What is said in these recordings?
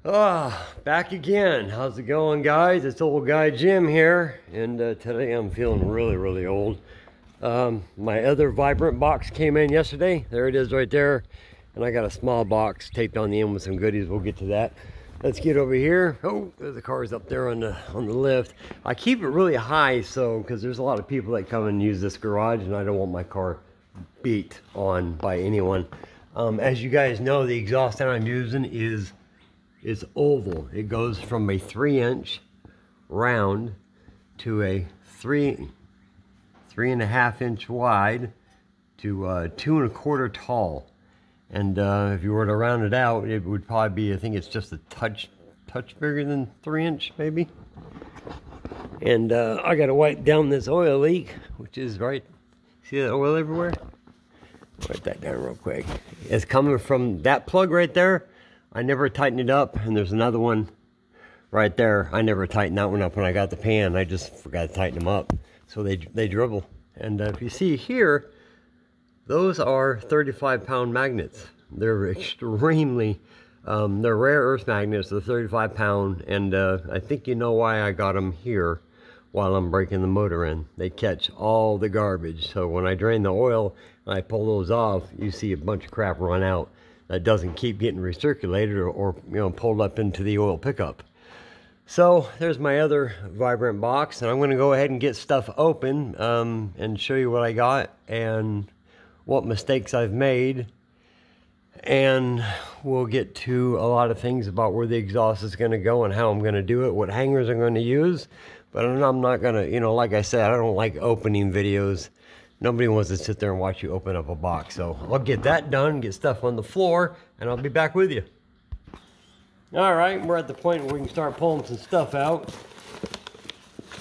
Back again. How's it going, guys? It's old guy Jim here, and today I'm feeling really old. My other vibrant box came in yesterday. There it is right there, and I got a small box taped on the end with some goodies. We'll get to that. Let's get over here. Oh, the car's up there on the lift. I keep it really high because there's a lot of people that come and use this garage, and I don't want my car beat on by anyone. As you guys know, the exhaust that I'm using is oval. It goes from a 3-inch round to a 3.5 inch wide to 2.25 tall. And if you were to round it out, it would probably be, I think it's just a touch bigger than 3-inch maybe. And I got to wipe down this oil leak, which is right. See that oil everywhere? Write that down real quick. It's coming from that plug right there. I never tightened it up, and there's another one right there. I never tightened that one up when I got the pan. I just forgot to tighten them up, so they dribble. And if you see here, those are 35-pound magnets. They're extremely, they're rare earth magnets. They're 35-pound, and I think you know why I got them here while I'm breaking the motor in. They catch all the garbage, so when I drain the oil and I pull those off, you see a bunch of crap run out that doesn't keep getting recirculated or you know, pulled up into the oil pickup. So there's my other vibrant box, and I'm going to go ahead and get stuff open and show you what I got and what mistakes I've made, and we'll get to a lot of things about where the exhaust is going to go and how I'm going to do it, what hangers I'm going to use. But I'm not going to, you know, like I said, I don't like opening videos. Nobody wants to sit there and watch you open up a box. So I'll get that done, get stuff on the floor, and I'll be back with you. All right, we're at the point where we can start pulling some stuff out.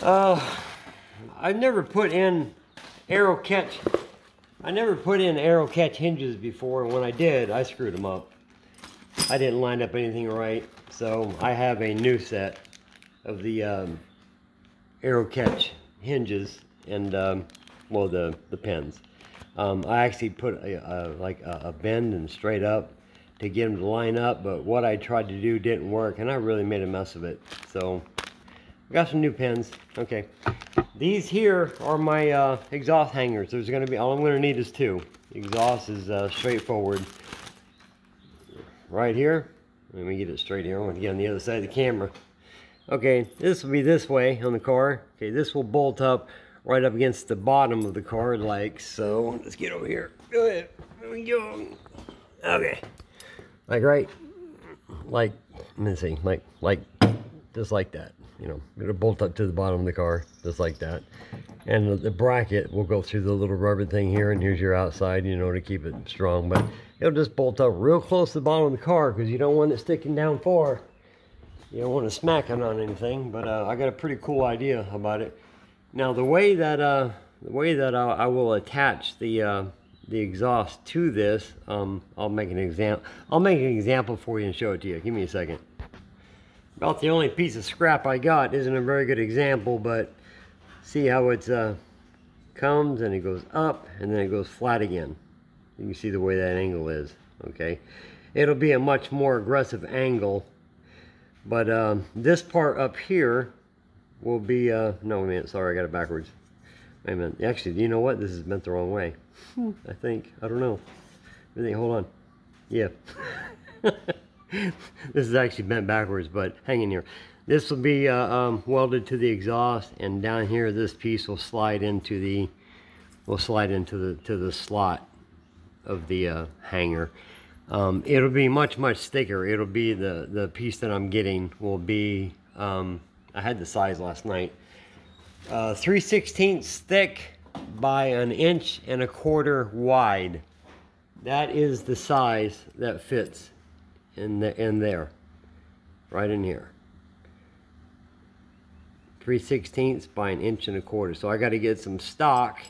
I've never put in arrow catch hinges before, and when I did, I screwed them up. I didn't line up anything right, so I have a new set of the arrow catch hinges and well, the pins. I actually put a bend and straight up to get them to line up, but what I tried to do didn't work, and I really made a mess of it. So I got some new pins. Okay, these here are my exhaust hangers. There's going to be, all I'm going to need is 2. The exhaust is straightforward. Right here. Let me get it straight here. I want to get on the other side of the camera. Okay, this will be this way on the car. Okay, this will bolt up right up against the bottom of the car, like so. Let's get over here. Go ahead. There we go. Okay. Like right, like, let me see, like, just like that. You know, it'll bolt up to the bottom of the car, just like that. And the bracket will go through the little rubber thing here, and here's your outside, you know, to keep it strong. But it'll just bolt up real close to the bottom of the car, because you don't want it sticking down far. You don't want to smack it on anything. But I got a pretty cool idea about it. Now the way that I will attach the exhaust to this, I'll make an example for you and show it to you. Give me a second. About the only piece of scrap I got. Isn't a very good example, but see how it comes and it goes up and then it goes flat again. You can see the way that angle is. Okay, it'll be a much more aggressive angle, but this part up here will be, no, wait a minute, sorry, I got it backwards. Wait a minute, actually, you know what? This is bent the wrong way. I think, I don't know. Hold on. Yeah. This is actually bent backwards, but hang in here. This will be welded to the exhaust, and down here, this piece will slide into the, to the slot of the hanger. It'll be much thicker. It'll be the piece that I'm getting will be, I had the size last night. 3/16 thick by 1.25 inches wide. That is the size that fits in there, right in here. 3/16 by 1.25 inches. So I got to get some stock,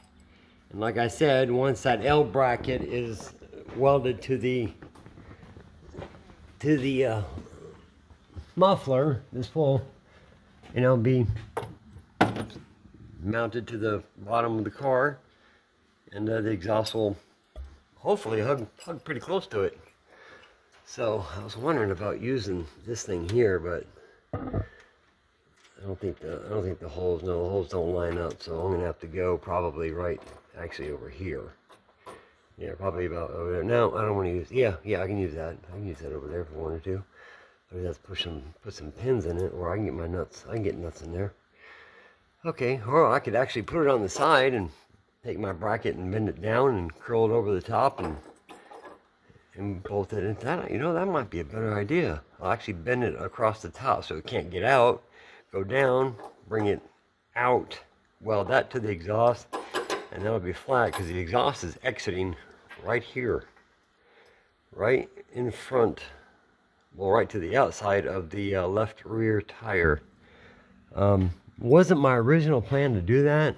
and like I said, once that L bracket is welded to the muffler, this will, you know, be mounted to the bottom of the car, and the exhaust will hopefully hug pretty close to it. So I was wondering about using this thing here, but I don't think the holes, no, the holes don't line up. So I'm gonna have to go probably right, actually over here. Yeah, probably about over there. No, I don't want to use. Yeah, I can use that. I can use that over there if I wanted to. I just have to put some pins in it, or I can get my nuts. I can get nuts in there. Okay, or I could actually put it on the side and take my bracket and bend it down and curl it over the top and bolt it into that. You know, that might be a better idea. I'll actually bend it across the top so it can't get out. Go down, bring it out, weld that to the exhaust, and that'll be flat because the exhaust is exiting right here, right in front, well, right to the outside of the left rear tire. Wasn't my original plan to do that,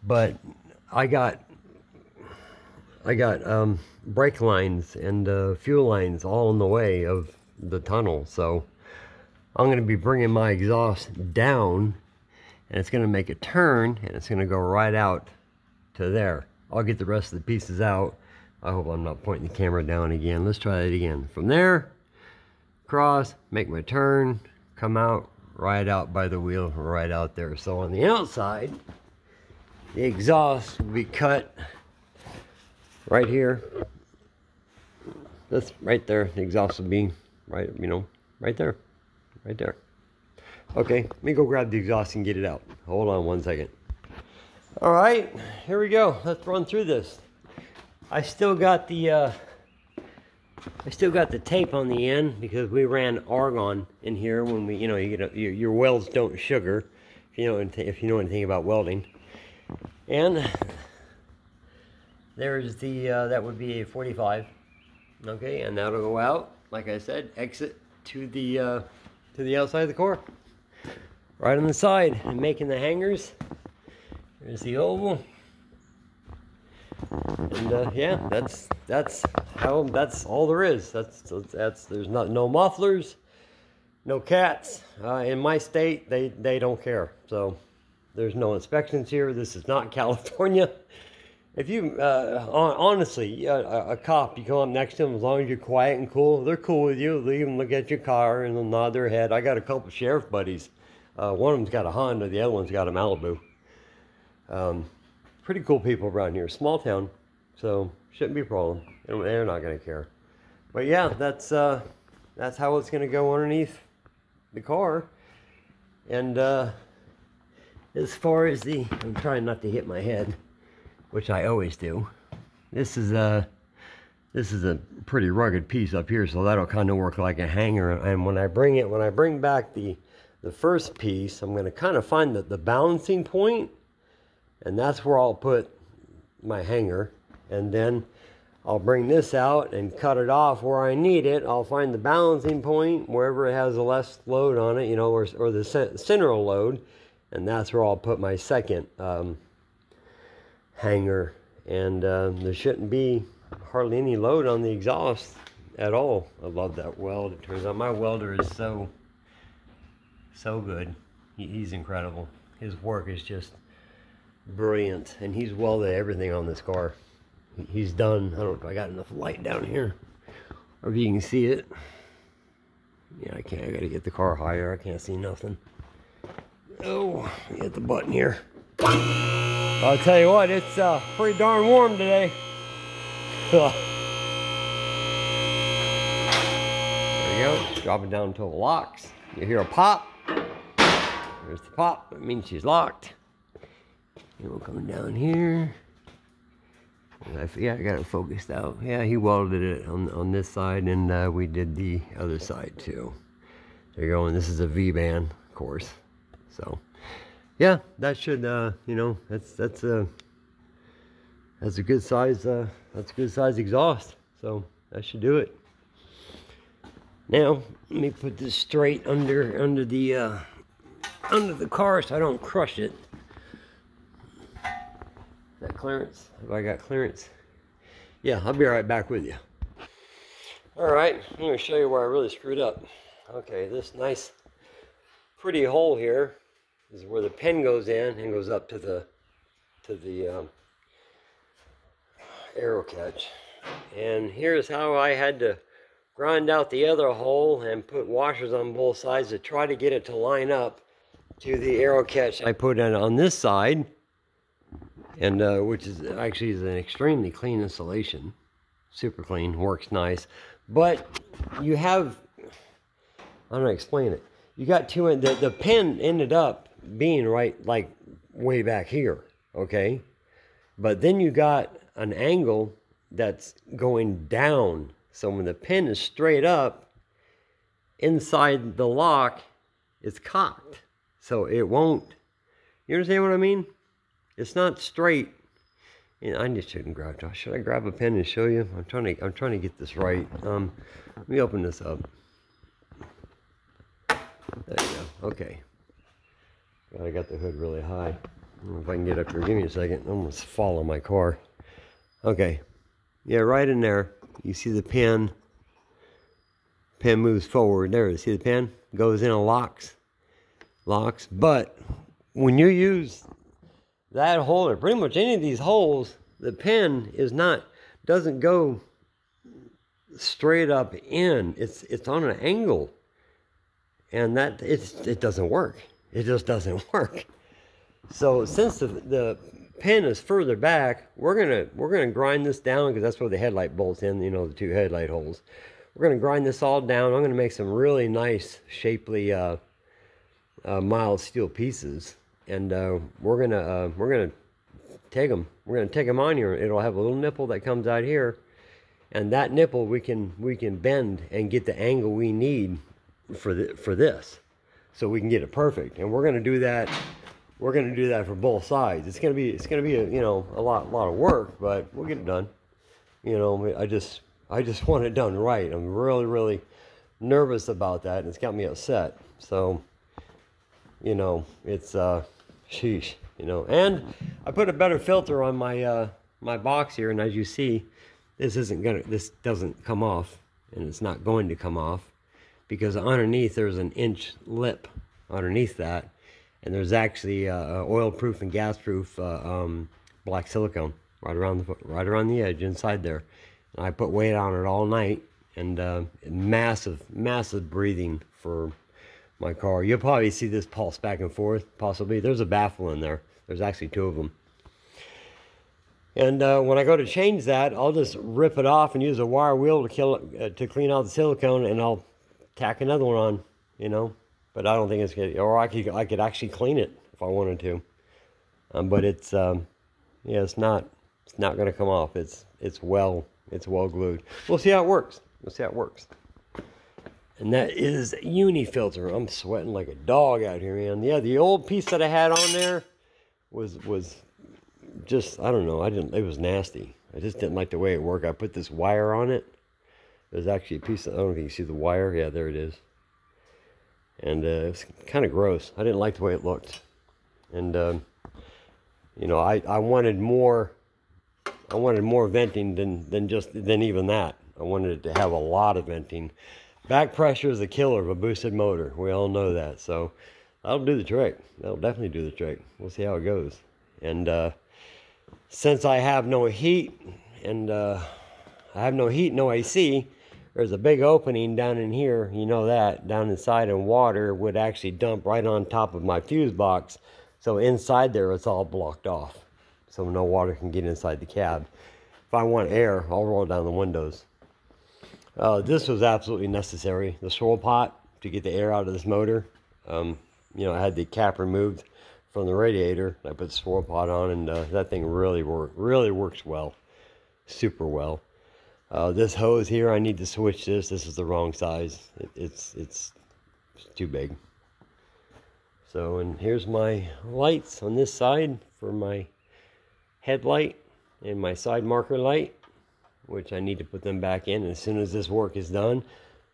but I got brake lines and fuel lines all in the way of the tunnel, so I'm going to be bringing my exhaust down, and it's going to make a turn, and it's going to go right out to there. I'll get the rest of the pieces out. I hope I'm not pointing the camera down again. Let's try it again. From there, cross, make my turn, come out, right out by the wheel, right out there. So on the outside, the exhaust will be cut right here. That's right there. The exhaust will be right, you know, right there. Right there. Okay, let me go grab the exhaust and get it out. Hold on one second. All right, here we go. Let's run through this. I still got the tape on the end because we ran argon in here when we, you know, you get your welds don't sugar, if you know anything about welding. And there's the that would be a 45. Okay, and that'll go out. Like I said, exit to the outside of the car, right on the side, and making the hangers. There's the oval, and yeah, that's all there is. That's there's no mufflers, no cats. In my state, they don't care. So there's no inspections here. This is not California. If you, honestly, a cop, you come up next to them, as long as you're quiet and cool, they're cool with you. They even look at your car and they'll nod their head. I got a couple sheriff buddies. One of them's got a Honda, the other one's got a Malibu. Pretty cool people around here. Small town, so shouldn't be a problem. They're not going to care. But yeah, that's how it's going to go underneath the car. And as far as I'm trying not to hit my head, which I always do. This is a pretty rugged piece up here, so that'll kind of work like a hanger. And when I bring back the first piece, I'm going to kind of find the balancing point, and that's where I'll put my hanger. And then I'll bring this out and cut it off where I need it. I'll find the balancing point wherever it has the less load on it, you know, or the center load, and that's where I'll put my second hanger. And there shouldn't be hardly any load on the exhaust at all. I love that weld. It turns out my welder is so good. He's incredible. His work is just brilliant, and he's welded everything on this car. He's done, I don't know if I got enough light down here or if you can see it. Yeah, I can't. I gotta get the car higher. I can't see nothing. Oh, hit the button here. I'll tell you what, it's pretty darn warm today. There you go. Drop it down until it locks. You hear a pop. There's the pop. That means she's locked. And we're coming down here. Yeah, I got it focused out. Yeah, he welded it on this side, and we did the other side too. There you go. And this is a V-band, of course. So. Yeah, that should, you know, that's a good size, exhaust. So that should do it. Now let me put this straight under the car so I don't crush it. Is that clearance? Have I got clearance? Yeah, I'll be right back with you. All right, I'm going to show you where I really screwed up. Okay, this nice, pretty hole here is where the pen goes in and goes up to the arrow catch. And here's how I had to grind out the other hole and put washers on both sides to try to get it to line up to the arrow catch I put in on this side, and which is actually is an extremely clean installation, super clean, works nice. But you have, I don't know, explain it. You got two, the pin ended up being right like way back here, okay? But then you got an angle that's going down. So when the pin is straight up, inside the lock, it's cocked. So it won't, you understand what I mean? It's not straight. And I just shouldn't grab, should I grab a pen and show you? I'm trying to get this right. Let me open this up. There you go, okay. I got the hood really high. I don't know if I can get up here, give me a second. I almost fall on my car. Okay, yeah, right in there. You see the pin. Pin moves forward. There, you see the pin? Goes in and locks. But when you use that hole, or pretty much any of these holes, the pin doesn't go straight up in. It's on an angle. And that it doesn't work. It just doesn't work. So since the pin is further back, we're gonna grind this down, because that's where the headlight bolts in, you know, the two headlight holes. We're gonna grind this all down. I'm gonna make some really nice, shapely mild steel pieces, and we're gonna take them. We're gonna take them on here. It'll have a little nipple that comes out here, and that nipple we can bend and get the angle we need for this, so we can get it perfect. And we're gonna do that. We're gonna do that for both sides. It's gonna be a, you know, a lot of work, but we'll get it done. You know, I just want it done right. I'm really nervous about that, and it's got me upset. So, you know, it's sheesh, you know. And I put a better filter on my my box here, and as you see, this doesn't come off, and it's not going to come off, because underneath there's an inch lip underneath that, and there's actually oil-proof and gas-proof black silicone right around the edge inside there. And I put weight on it all night, and massive breathing for my car. You'll probably see this pulse back and forth, possibly. There's a baffle in there. There's actually two of them. And when I go to change that, I'll just rip it off and use a wire wheel to clean out the silicone, and I'll tack another one on, you know. But I don't think it's good. Or I could actually clean it if I wanted to. But it's yeah, it's not going to come off. It's well glued. We'll see how it works. And that is uni filter. I'm sweating like a dog out here, man. Yeah, the old piece that I had on there was just, I don't know. It was nasty. I just didn't like the way it worked. I put this wire on it. There's actually a piece of, I don't know if you can see the wire. Yeah, there it is. And it's kind of gross. I didn't like the way it looked. And you know, I wanted more venting than even that. I wanted it to have a lot of venting. Back pressure is the killer of a boosted motor. We all know that. So that'll do the trick. That'll definitely do the trick. We'll see how it goes. And since I have no heat, and no AC, there's a big opening down in here, you know that, down inside, and water would actually dump right on top of my fuse box. So inside there, it's all blocked off, so no water can get inside the cab. If I want air, I'll roll down the windows. This was absolutely necessary, the swirl pot, to get the air out of this motor. You know, I had the cap removed from the radiator. I put the swirl pot on, and that thing really works well, super well. This hose here, I need to switch this. This is the wrong size. It's too big. So, and here's my lights on this side for my headlight and my side marker light, which I need to put them back in as soon as this work is done.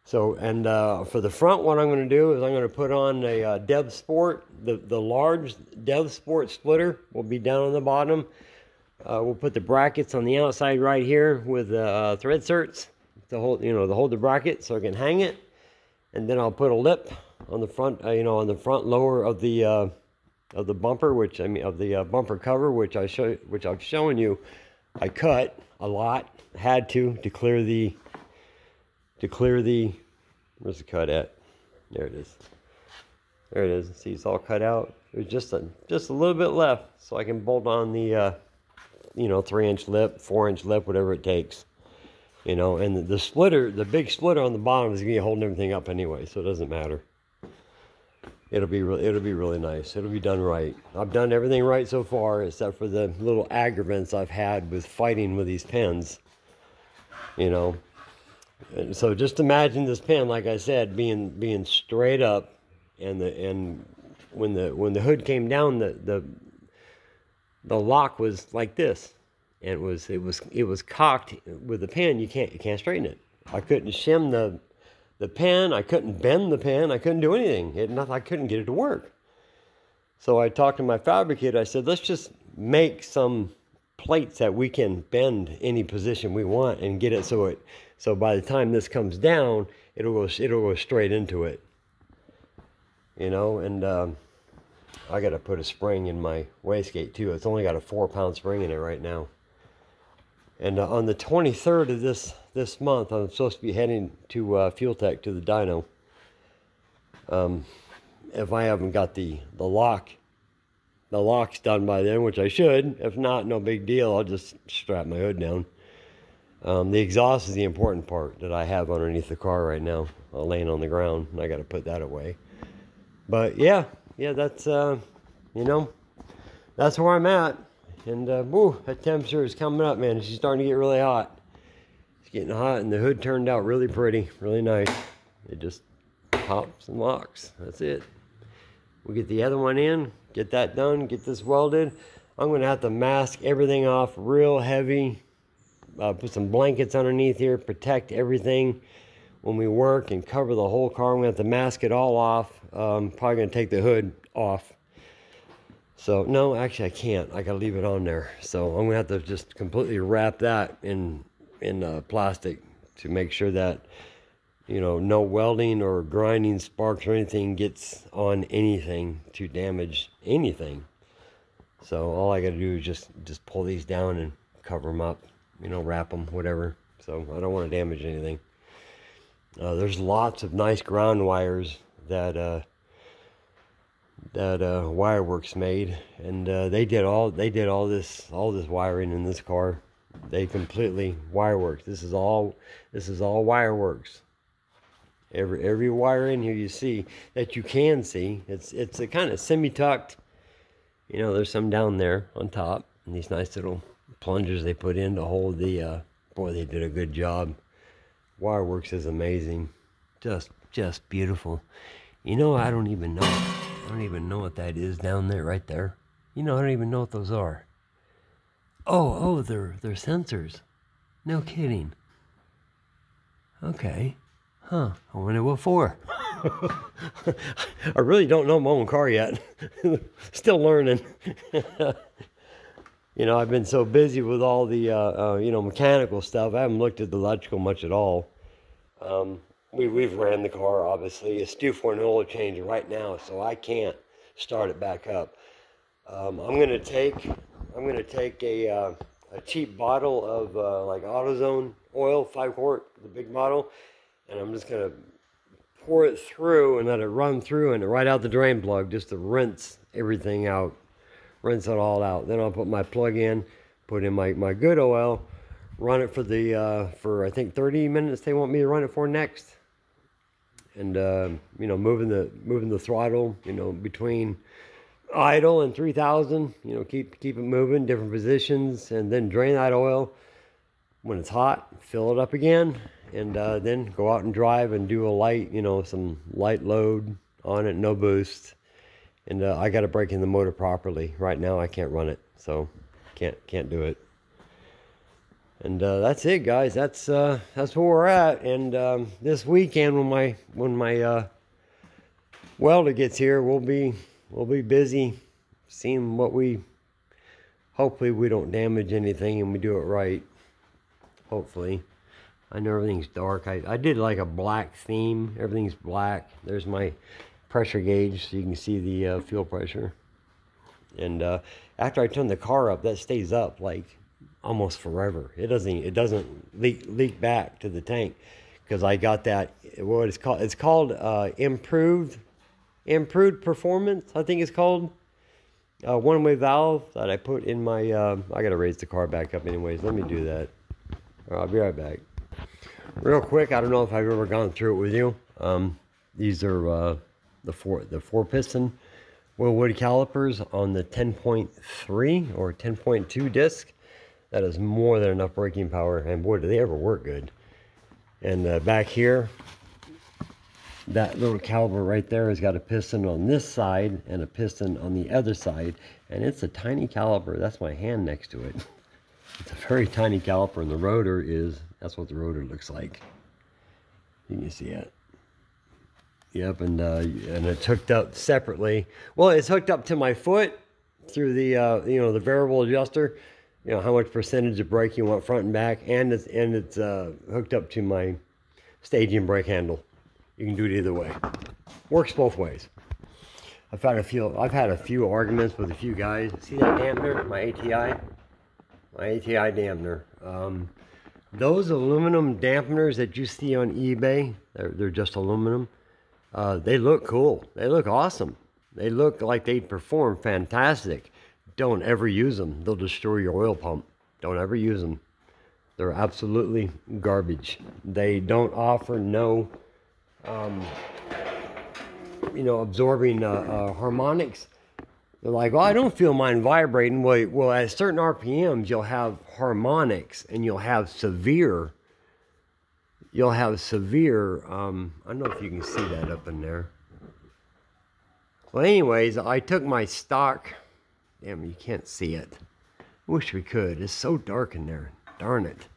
So, and for the front, what I'm going to do is I'm going to put on a Dev Sport. The large Dev Sport splitter will be down on the bottom. We'll put the brackets on the outside right here with thread certs to hold, to hold the bracket so I can hang it. And then I'll put a lip on the front, on the front lower of the bumper, of the bumper cover, which I've shown you. I cut a lot, had to clear the to clear the, where's the cut at? There it is. There it is. See, it's all cut out. There's just a little bit left, so I can bolt on the, you know, 3-inch lip, 4-inch lip, whatever it takes. You know, and the splitter, the big splitter on the bottom is going to be holding everything up anyway, so it doesn't matter. It'll be really nice. It'll be done right. I've done everything right so far, except for the little aggravants I've had with fighting with these pins. You know, and so just imagine this pin, like I said, being straight up, and when the hood came down, the lock was like this, and it was cocked with the pin. You can't straighten it. I couldn't shim the pen, I couldn't bend the pen, I couldn't do anything. I couldn't get it to work. So I talked to my fabricator. I said, let's just make some plates that we can bend any position we want and get it so by the time this comes down, it'll go straight into it. You know, and I got to put a spring in my wastegate too. It's only got a 4-pound spring in it right now. And on the 23rd of this month, I'm supposed to be heading to Fuel Tech to the dyno. If I haven't got the locks done by then, which I should. If not, no big deal. I'll just strap my hood down. The exhaust is the important part that I have underneath the car right now, laying on the ground, and I got to put that away. But yeah, that's you know, that's where I'm at. And woo, that temperature is coming up, man. It's starting to get really hot. It's getting hot, and the hood turned out really pretty, really nice. It just pops and locks. That's it. We'll get the other one in, get that done, get this welded. I'm going to have to mask everything off real heavy. Put some blankets underneath here, protect everything when we work, and cover the whole car. I'm going to have to mask it all off. Probably going to take the hood off. So, no, actually I can't. I got to leave it on there. So I'm going to have to just completely wrap that in plastic to make sure that, you know, no welding or grinding sparks or anything gets on anything to damage anything. So all I got to do is just pull these down and cover them up, you know, wrap them, whatever. So I don't want to damage anything. There's lots of nice ground wires that Wireworks made, and they did all this wiring in this car. They completely Wireworks. This is all Wireworks. Every wire in here you see that you can see, it's a kind of semi-tucked. You know, there's some down there on top, and these nice little plungers they put in to hold the. Boy, they did a good job. Wireworks is amazing, just beautiful. You know, I don't even know what that is down there, right there. You know, I don't even know what those are. Oh, they're sensors. No kidding. Okay. Huh. I wonder what for. I really don't know my own car yet. Still learning. You know, I've been so busy with all the, you know, mechanical stuff. I haven't looked at the electrical much at all. We've ran the car, obviously. It's due for an oil change right now, so I can't start it back up. I'm gonna take a cheap bottle of like AutoZone oil, 5-quart, the big bottle, and I'm just gonna pour it through and let it run through and right out the drain plug, just to rinse everything out, rinse it all out. Then I'll put my plug in, put in my good oil, run it for I think 30 minutes they want me to run it for next. And you know, moving the throttle, you know, between idle and 3,000, you know, keep it moving, different positions, and then drain that oil. When it's hot, fill it up again, and then go out and drive and do a light, you know, some light load on it, no boost. And I got to break in the motor properly. Right now I can't run it, so can't do it. And that's it, guys. That's where we're at. And this weekend, when my welder gets here, we'll be busy seeing what hopefully we don't damage anything and we do it right. Hopefully. I know everything's dark. I did like a black theme. Everything's black. There's my pressure gauge, so you can see the fuel pressure. And after I turn the car up, that stays up like almost forever. It doesn't leak back to the tank, because I got that, what it's called, improved performance, I think it's called. One-way valve that I put in my, I gotta raise the car back up anyways. Let me do that. I'll be right back. Real quick, I don't know if I've ever gone through it with you. These are the four piston Willwood calipers on the 10.3 or 10.2 disc. That is more than enough braking power, and boy, do they ever work good. And back here, that little caliper right there has got a piston on this side and a piston on the other side, and it's a tiny caliper. That's my hand next to it. It's a very tiny caliper, and the rotor is, that's what the rotor looks like. You can see it. Yep, and it's hooked up separately. Well, it's hooked up to my foot through the you know, the variable adjuster. You know how much percentage of brake you want front and back, and it's hooked up to my staging brake handle. You can do it either way. Works both ways. I've had a few arguments with a few guys. See that dampener? My ATI dampener. Those aluminum dampeners that you see on eBay, they're just aluminum. They look cool. They look awesome. They look like they perform fantastic. Don't ever use them. They'll destroy your oil pump. Don't ever use them. They're absolutely garbage. They don't offer no, you know, absorbing harmonics. They're like, well, I don't feel mine vibrating. Well, at certain RPMs, you'll have harmonics, and you'll have severe. I don't know if you can see that up in there. Well, anyways, I took my stock. Damn, you can't see it. I wish we could. It's so dark in there. Darn it.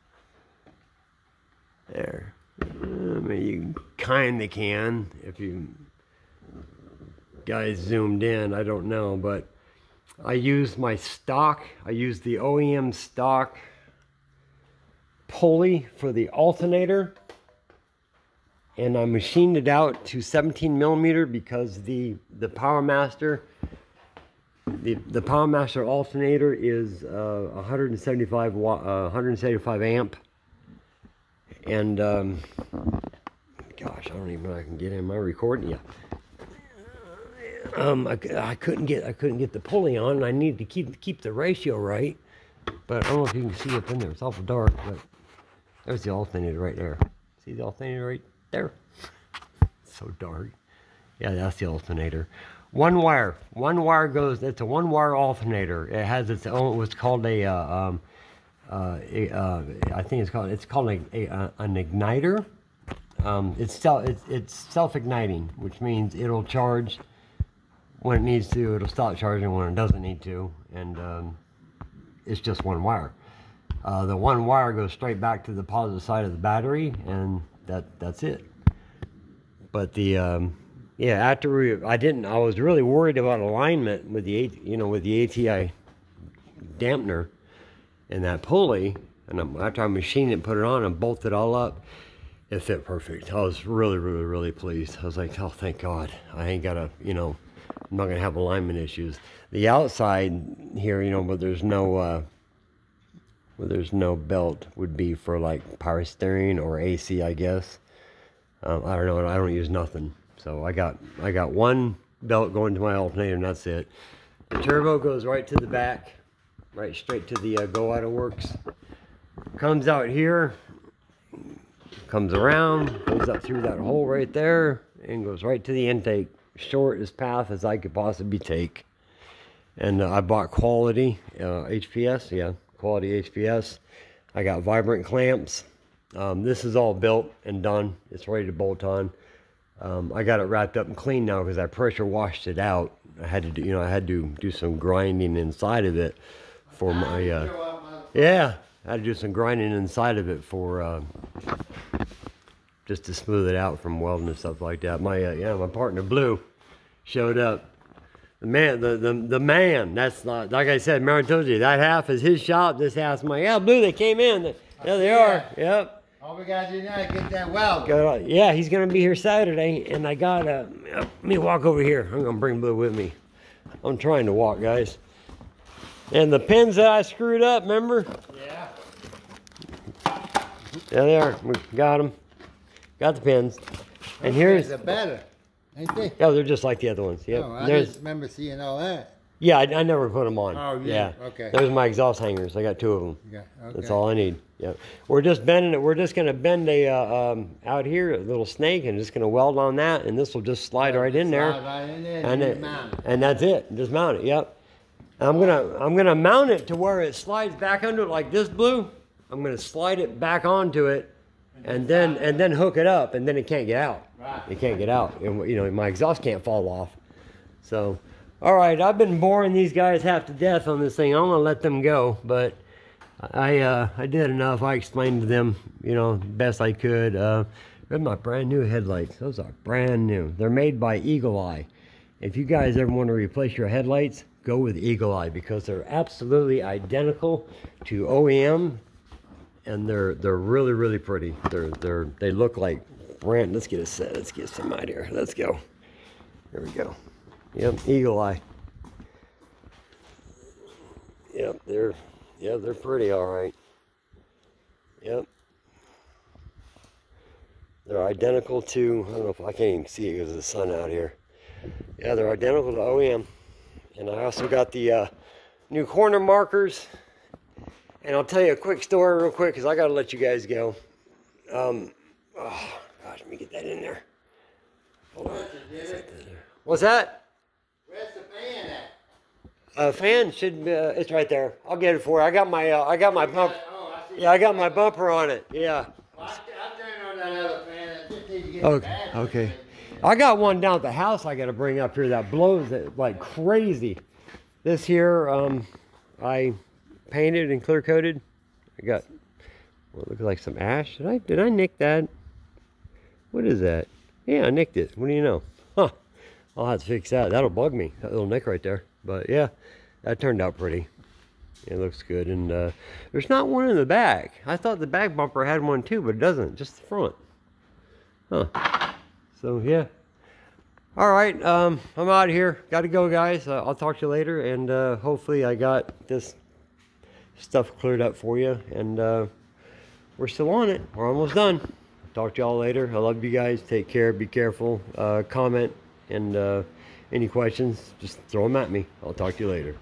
There. I mean, you kind of can if you guys zoomed in. I don't know, but I used my stock. I used the OEM stock pulley for the alternator, and I machined it out to 17 millimeter because the PowerMaster, the PowerMaster alternator is 175 watt, 175 amp, and gosh, I don't even know if I can get in my recording. Yeah. I couldn't get the pulley on, and I needed to keep the ratio right. But I don't know if you can see up in there. It's awful dark, but there's the alternator right there. See the alternator right there? It's so dark. Yeah, that's the alternator. One wire goes. It's a one-wire alternator. It has its own. What's called a. I think it's called an igniter. It's self-igniting, which means it'll charge when it needs to. It'll stop charging when it doesn't need to, and it's just one wire. The one wire goes straight back to the positive side of the battery, and that's it. But the yeah, I was really worried about alignment with the ATI dampener and that pulley, and after I machined it and put it on and bolted it all up, it fit perfect. I was really pleased. I was like, oh, thank God, I ain't gotta, you know, I'm not gonna have alignment issues. The outside here, you know, where there's no belt would be for like power steering or AC, I guess. I don't know. I don't use nothing. So I got one belt going to my alternator, and that's it. The turbo goes right to the back, right straight to the go out of works. Comes out here, comes around, goes up through that hole right there, and goes right to the intake. Shortest path as I could possibly take. And I bought quality HPS, yeah, quality HPS. I got vibrant clamps. This is all built and done. It's ready to bolt on. I got it wrapped up and clean now because I pressure washed it out. I had to do, you know, I had to do some grinding inside of it for my, yeah, I had to do some grinding inside of it for, just to smooth it out from welding and stuff like that. My, my partner Blue showed up. The man, that's not, like I said, remember I told you, that half is his shop, this half's mine. Yeah, Blue, they came in. There they are, yep. All we gotta do now is get that weld. Yeah, he's gonna be here Saturday, and I got let me walk over here. I'm gonna bring Blue with me. I'm trying to walk, guys. And the pins that I screwed up, remember? Yeah. There they are. We got them. Got the pins. And Those here's... pins are better, ain't they? Oh, they're just like the other ones. Yep. Oh, I just remember seeing all that. Yeah, I never put them on. Oh, yeah. Okay. There's my exhaust hangers. I got 2 of them. Yeah, okay. That's all I need. Yep. We're just bending it. We're just going to bend a out here a little snake and just going to weld on that, and this will just slide right in there. Slide right in there And that's it. Just mount it. Yep. I'm gonna mount it to where it slides back under it like this, Blue. I'm gonna slide it back onto it, and then hook it up, and then it can't get out. Right. It can't get out. And, you know, my exhaust can't fall off. So. All right, I've been boring these guys half to death on this thing. I'm gonna let them go, but I did enough. I explained to them, you know, best I could. They're my brand new headlights. Those are brand new. They're made by Eagle Eye. If you guys ever want to replace your headlights, go with Eagle Eye because they're absolutely identical to OEM, and they're really, really pretty. They look like brand. Let's get a set. Let's get some out here. Let's go. Here we go. Yep, Eagle Eye. Yep, they're pretty all right. Yep. They're identical to, I don't know if I can't even see it because of the sun out here. Yeah, they're identical to OEM. And I also got the new corner markers. And I'll tell you a quick story real quick because I got to let you guys go. Oh, gosh, let me get that in there. Hold on. What's that? Where's the fan at? Fan should be, it's right there. I'll get it for you. I got my bump. Oh, I see. Yeah, I got my bumper on it. Yeah. Well, I'll turn on that other fan. I just need to get Okay. Okay. I got one down at the house I got to bring up here that blows it like crazy. This here, I painted and clear coated. I got what looks like some ash. Did I nick that? What is that? Yeah, I nicked it. What do you know? Huh. I'll have to fix that. That'll bug me. That little nick right there. But yeah, that turned out pretty. It looks good. And there's not one in the back. I thought the back bumper had one too, but it doesn't. Just the front. Huh. So yeah. All right. I'm out of here. Got to go, guys. I'll talk to you later. And hopefully I got this stuff cleared up for you. And we're still on it. We're almost done. Talk to y'all later. I love you guys. Take care. Be careful. Comment. And any questions, just throw them at me. I'll talk to you later.